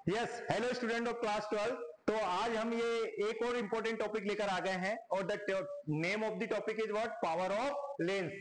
Yes, hello student of class 12। तो आज हम ये एक और इंपॉर्टेंट टॉपिक लेकर आ गए हैं और the name of the topic is what? Power of lens.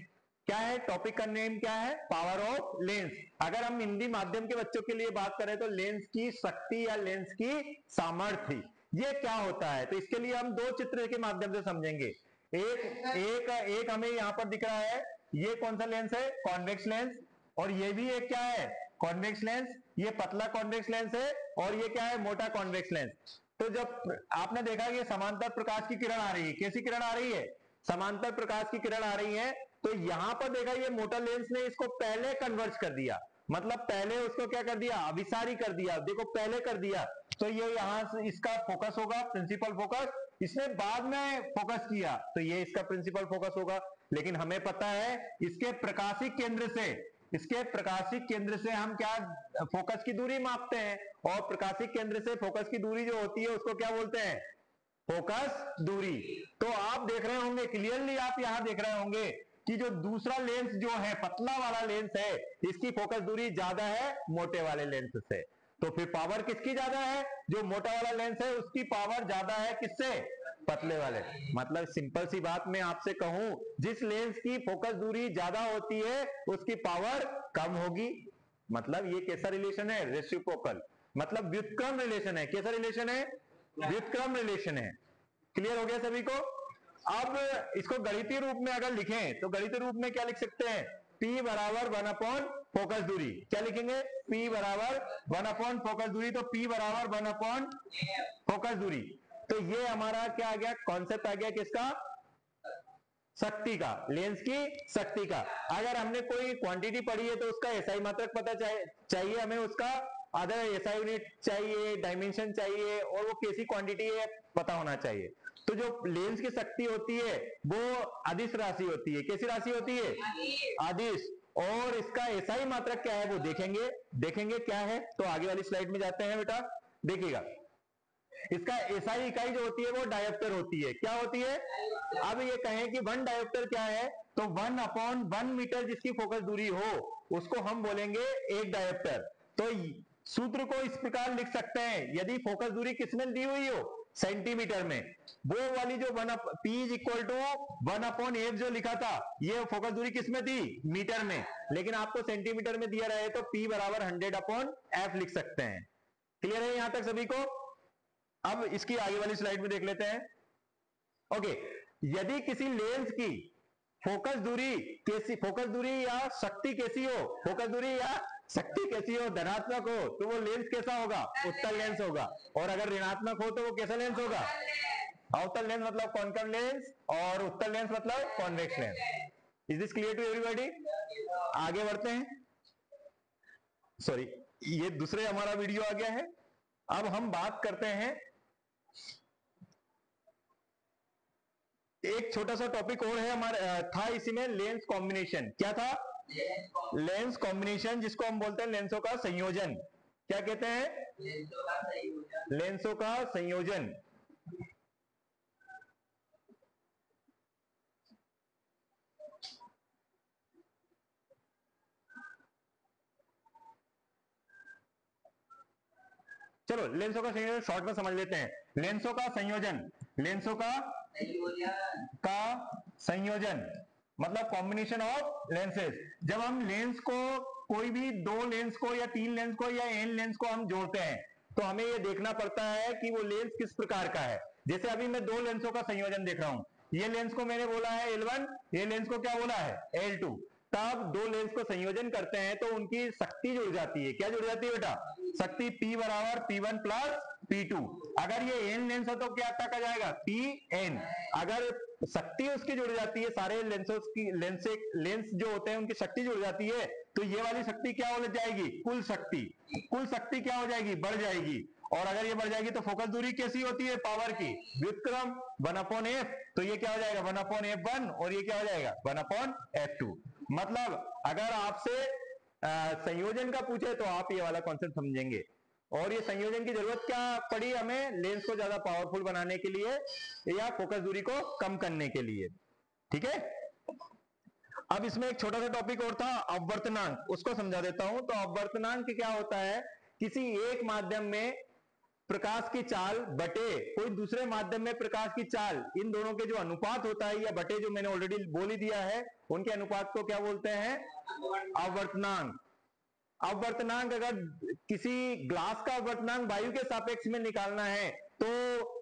क्या है टॉपिक का नेम? क्या है? Power of lens. अगर हम हिंदी माध्यम के बच्चों के लिए बात करें तो लेंस की शक्ति या लेंस की सामर्थ्य, ये क्या होता है? तो इसके लिए हम दो चित्र के माध्यम से समझेंगे। एक हमें यहां पर दिख रहा है, ये कौन सा लेंस है? Convex lens. और ये भी एक क्या है? Convex lens. ये पतला कॉन्वेक्स लेंस है और ये क्या है? मोटा कॉन्वेक्स लेंस। तो जब आपने देखा कि समांतर प्रकाश की किरण आ रही है, कैसी किरण आ रही है? समांतर प्रकाश की किरण आ रही है। तो यहां पर देखा, ये मोटा लेंस ने इसको पहले कन्वर्ज कर दिया, मतलब पहले उसको क्या कर दिया? अभिसारी कर दिया। देखो पहले कर दिया, तो ये यहां से इसका फोकस होगा, प्रिंसिपल फोकस। इसने बाद में फोकस किया तो ये इसका प्रिंसिपल फोकस होगा। लेकिन हमें पता है इसके प्रकाशिक केंद्र से, इसके प्रकाशिक केंद्र से हम क्या फोकस की दूरी मापते हैं, और प्रकाशिक केंद्र से फोकस की दूरी जो होती है उसको क्या बोलते हैं? फोकस दूरी। तो आप देख रहे होंगे क्लियरली, आप यहां देख रहे होंगे कि जो दूसरा लेंस जो है, पतला वाला लेंस है, इसकी फोकस दूरी ज्यादा है मोटे वाले लेंस से। तो फिर पावर किसकी ज्यादा है? जो मोटा वाला लेंस है उसकी पावर ज्यादा है किससे? पतले वाले। मतलब सिंपल सी बात मैं आपसे कहूं, जिस लेंस की फोकस दूरी ज्यादा होती है उसकी पावर कम होगी। मतलब ये कैसा रिलेशन है? रेसिप्रोकल, मतलब व्युत्क्रम रिलेशन है। कैसा रिलेशन है? व्युत्क्रम रिलेशन है। क्लियर हो गया सभी को? अब इसको गणितीय रूप में अगर लिखें तो गणितीय रूप में क्या लिख सकते हैं? P बराबर 1 अपॉन फोकस दूरी। क्या लिखेंगे? P बराबर 1 अपॉन फोकस दूरी। तो P बराबर 1 अपॉन फोकस दूरी। तो ये हमारा क्या आ गया? कॉन्सेप्ट आ गया किसका? शक्ति का, लेंस की शक्ति का। अगर हमने कोई क्वांटिटी पढ़ी है तो उसका एसआई मात्रक पता चाहिए हमें, उसका अदर एसआई यूनिट चाहिए, डायमेंशन चाहिए, और वो कैसी क्वांटिटी है पता होना चाहिए। तो जो लेंस की शक्ति होती है वो अदिश राशि होती है। कैसी राशि होती है? अदिश। और इसका एसआई मात्रक क्या है वो देखेंगे क्या है। तो आगे वाली स्लाइड में जाते हैं बेटा, देखिएगा। इसका एसआई इकाई जो होती है वो डायोप्टर होती है। क्या होती है? अब ये कहें कि 1 डायोप्टर क्या है, तो 1/1 मीटर जिसकी फोकस दूरी हो उसको हम बोलेंगे 1 डायोप्टर। तो सूत्र को इस प्रकार लिख सकते हैं, यदि फोकस दूरी किसमें दी हुई हो? सेंटीमीटर में। वो वाली जो P is equal to 1/f जो लिखा था, ये फोकस दूरी किसमें थी? मीटर में। लेकिन आपको सेंटीमीटर में दिया रहे तो P बराबर 100/f लिख सकते हैं। क्लियर है यहां तक सभी को? अब इसकी आगे वाली स्लाइड में देख लेते हैं। ओके, यदि किसी लेंस की फोकस दूरी कैसी, फोकस दूरी या शक्ति कैसी हो, फोकस दूरी या शक्ति कैसी हो, धनात्मक हो, तो वो लेंस कैसा होगा? उत्तल लेंस होगा। और अगर ऋणात्मक हो तो वो कैसा लेंस होगा? अवतल लेंस मतलब कॉन्केव लेंस, और उत्तल लेंस मतलब convex lens. Is this clear to everybody? आगे बढ़ते हैं। सॉरी, ये दूसरे हमारा वीडियो आ गया है। अब हम बात करते हैं, एक छोटा सा टॉपिक और है हमारे था इसी में, लेंस कॉम्बिनेशन। क्या था? लेंस कॉम्बिनेशन, जिसको हम बोलते हैं लेंसों का संयोजन। क्या कहते हैं? लेंसों का संयोजन। चलो लेंसों का संयोजन शॉर्ट में समझ लेते हैं। लेंसों का संयोजन, लेंसों का संयोजन मतलब कॉम्बिनेशन ऑफ लेंसेज। जब हम लेंस को, कोई भी दो लेंस को या तीन लेंस को या एन लेंस को हम जोड़ते हैं तो हमें यह देखना पड़ता है कि वो लेंस किस प्रकार का है। जैसे अभी मैं दो लेंसों का संयोजन देख रहा हूं, ये लेंस को मैंने बोला है L1, ये लेंस को क्या बोला है? L2। तब दो लेंस को संयोजन करते हैं तो उनकी शक्ति जुड़ जाती है। क्या जुड़ जाती है बेटा? शक्ति P बराबर P1 प्लस P2। अगर ये एन लेंस है तो क्या तक आ जाएगा? Pn। अगर शक्ति उसकी जुड़ जाती है, सारे लेंसों की लेंस जो होते हैं उनकी शक्ति जुड़ जाती है, तो ये वाली शक्ति क्या हो जाएगी? कुल शक्ति। कुल शक्ति क्या हो जाएगी? बढ़ जाएगी। और अगर ये बढ़ जाएगी तो फोकस दूरी कैसी होती है? पावर की व्युत्क्रम 1/f। तो ये क्या हो जाएगा? 1/f1, और ये क्या हो जाएगा? 1/f2। मतलब अगर आपसे संयोजन का पूछे तो आप ये वाला कॉन्सेप्ट समझेंगे। और ये संयोजन की जरूरत क्या पड़ी हमें? लेंस को ज्यादा पावरफुल बनाने के लिए या फोकस दूरी को कम करने के लिए। ठीक है। अब इसमें एक छोटा सा टॉपिक और था, अपवर्तनांक, उसको समझा देता हूं। तो अपवर्तनांक क्या होता है किसी एक माध्यम में प्रकाश की चाल बटे कोई दूसरे माध्यम में प्रकाश की चाल, इन दोनों के जो अनुपात होता है या बटे जो मैंने ऑलरेडी बोल ही दिया है, उनके अनुपात को क्या बोलते हैं? अपवर्तनांक। अपवर्तनांक अगर किसी ग्लास का अपवर्तनांक वायु के सापेक्ष में निकालना है तो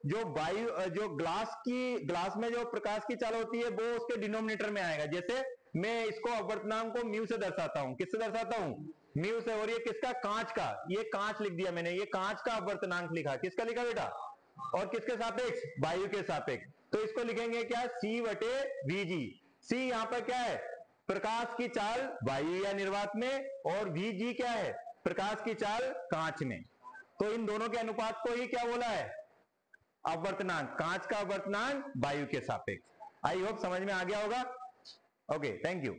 जो ग्लास में जो प्रकाश की चाल होती है वो उसके डिनोमिनेटर में आएगा। जैसे मैं इसको अपवर्तनांक को म्यू से दर्शाता हूं, किससे दर्शाता हूं? म्यू से। और ये किसका? कांच का। ये कांच लिख दिया मैंने, ये कांच का अपवर्तनांक लिखा। किसका लिखा बेटा? और किसके सापेक्ष? वायु के सापेक्ष। तो इसको लिखेंगे क्या? C बटे VG। C यहां पर क्या है? प्रकाश की चाल वायु या निर्वात में, और VG क्या है? प्रकाश की चाल कांच में। तो इन दोनों के अनुपात को ही क्या बोला है? अपवर्तनांक। कांच का अपवर्तनांक वायु के सापेक्ष। आई होप समझ में आ गया होगा। Okay, thank you.